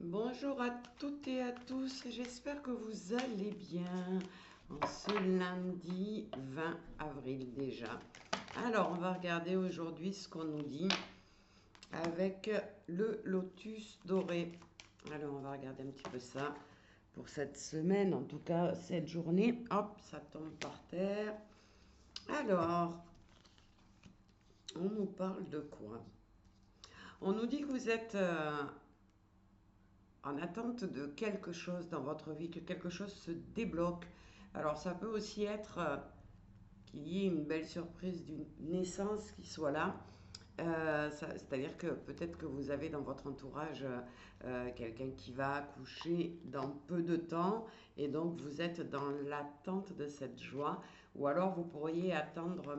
Bonjour à toutes et à tous, j'espère que vous allez bien en ce lundi 20 avril déjà. Alors, on va regarder aujourd'hui ce qu'on nous dit avec le lotus doré. Alors, on va regarder un petit peu ça pour cette semaine, en tout cas cette journée. Hop, ça tombe par terre. Alors, on nous parle de quoi? On nous dit que vous êtes en attente de quelque chose dans votre vie, que quelque chose se débloque. Alors ça peut aussi être qu'il y ait une belle surprise d'une naissance qui soit là. C'est-à-dire que peut-être que vous avez dans votre entourage quelqu'un qui va accoucher dans peu de temps et donc vous êtes dans l'attente de cette joie. Ou alors vous pourriez attendre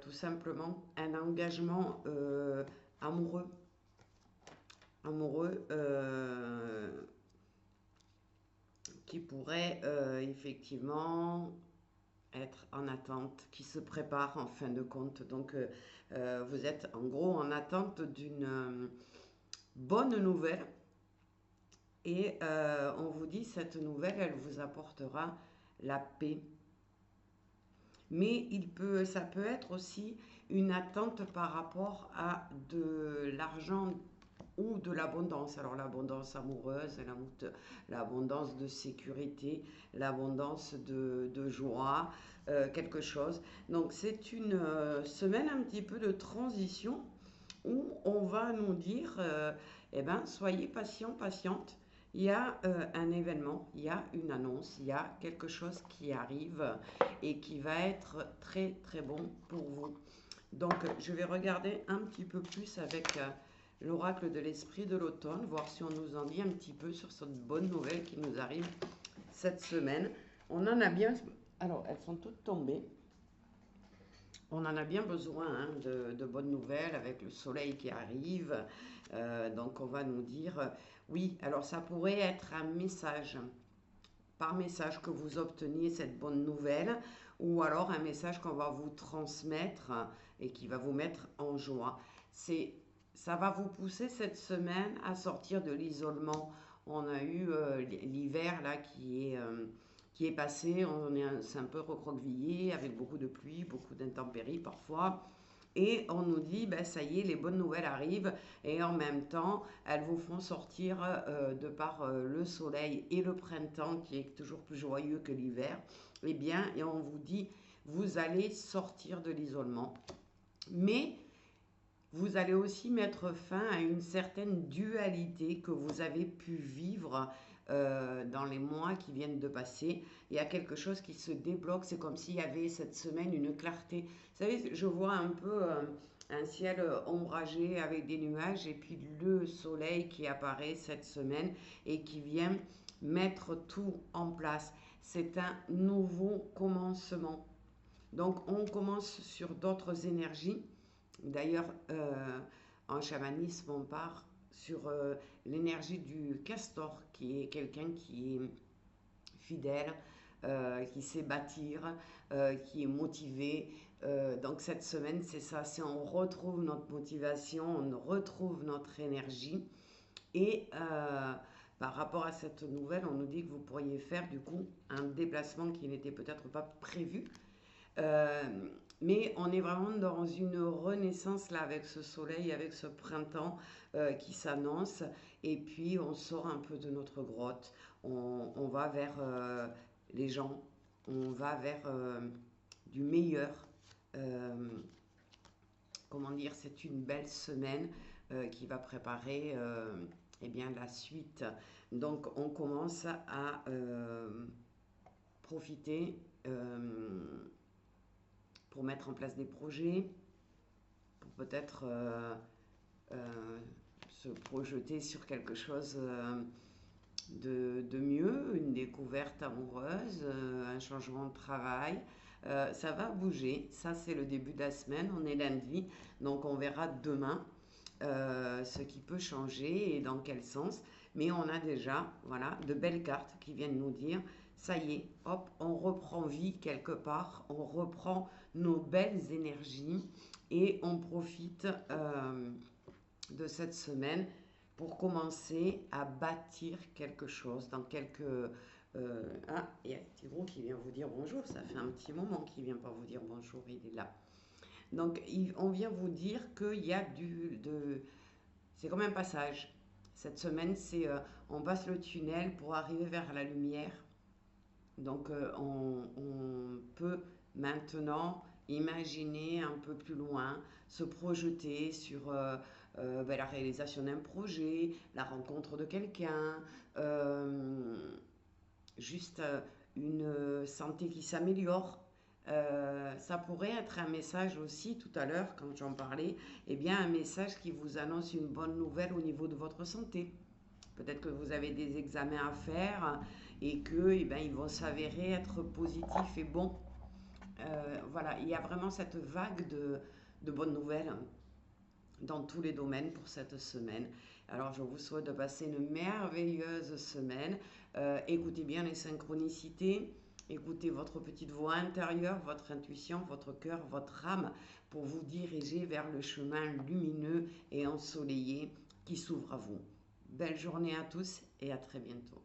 tout simplement un engagement amoureux amoureux qui pourrait effectivement être en attente, qui se prépare en fin de compte. Donc vous êtes en gros en attente d'une bonne nouvelle et on vous dit cette nouvelle, elle vous apportera la paix. Mais ça peut être aussi une attente par rapport à de l'argent ou de l'abondance. Alors l'abondance amoureuse, l'abondance de sécurité, l'abondance de joie, quelque chose. Donc c'est une semaine un petit peu de transition où on va nous dire, eh ben, soyez patient, patiente. Il y a un événement, il y a une annonce, il y a quelque chose qui arrive et qui va être très très bon pour vous. Donc je vais regarder un petit peu plus avec l'oracle de l'esprit de l'automne, voir si on nous en dit un petit peu sur cette bonne nouvelle qui nous arrive cette semaine. On en a bien... Alors, elles sont toutes tombées. On en a bien besoin hein, de bonnes nouvelles avec le soleil qui arrive. Donc on va nous dire, oui, alors ça pourrait être un message, par message que vous obteniez cette bonne nouvelle, ou alors un message qu'on va vous transmettre et qui va vous mettre en joie. Ça va vous pousser cette semaine à sortir de l'isolement. On a eu l'hiver là qui est passé, c'est un peu recroquevillé avec beaucoup de pluie, beaucoup d'intempéries parfois. Et on nous dit, ben, ça y est, les bonnes nouvelles arrivent et en même temps, elles vous font sortir de par le soleil et le printemps qui est toujours plus joyeux que l'hiver. Eh bien, et on vous dit, vous allez sortir de l'isolement. Mais vous allez aussi mettre fin à une certaine dualité que vous avez pu vivre dans les mois qui viennent de passer. Il y a quelque chose qui se débloque, c'est comme s'il y avait cette semaine une clarté. Vous savez, je vois un peu un ciel ombragé avec des nuages et puis le soleil qui apparaît cette semaine et qui vient mettre tout en place. C'est un nouveau commencement. Donc on commence sur d'autres énergies. D'ailleurs, en chamanisme, on part sur l'énergie du castor, qui est quelqu'un qui est fidèle, qui sait bâtir, qui est motivé. Donc cette semaine, c'est ça, c'est on retrouve notre motivation, on retrouve notre énergie. Et par rapport à cette nouvelle, on nous dit que vous pourriez faire du coup un déplacement qui n'était peut-être pas prévu. Euh, mais on est vraiment dans une renaissance là avec ce soleil, avec ce printemps qui s'annonce. Et puis on sort un peu de notre grotte. On va vers les gens. On va vers du meilleur. Euh, Comment dire, c'est une belle semaine qui va préparer eh bien, la suite. Donc on commence à profiter pour mettre en place des projets, pour peut-être se projeter sur quelque chose de mieux, une découverte amoureuse, un changement de travail. Ça va bouger, ça c'est le début de la semaine, on est lundi, donc on verra demain ce qui peut changer et dans quel sens. Mais on a déjà voilà, de belles cartes qui viennent nous dire, ça y est, hop, on reprend vie quelque part, on reprend nos belles énergies et on profite de cette semaine pour commencer à bâtir quelque chose dans quelques... Ah, il y a Thibaut qui vient vous dire bonjour, ça fait un petit moment qu'il vient pas vous dire bonjour, il est là. Donc, on vient vous dire qu'il y a c'est comme un passage. Cette semaine, on passe le tunnel pour arriver vers la lumière. Donc, on peut maintenant imaginer un peu plus loin, se projeter sur ben, la réalisation d'un projet, la rencontre de quelqu'un, euh, juste une santé qui s'améliore. Ça pourrait être un message aussi, tout à l'heure, quand j'en parlais, eh bien un message qui vous annonce une bonne nouvelle au niveau de votre santé. Peut-être que vous avez des examens à faire et que eh ben, ils vont s'avérer être positifs et bons. Voilà, il y a vraiment cette vague de bonnes nouvelles dans tous les domaines pour cette semaine. Alors je vous souhaite de passer une merveilleuse semaine. Écoutez bien les synchronicités, écoutez votre petite voix intérieure, votre intuition, votre cœur, votre âme pour vous diriger vers le chemin lumineux et ensoleillé qui s'ouvre à vous. Belle journée à tous et à très bientôt.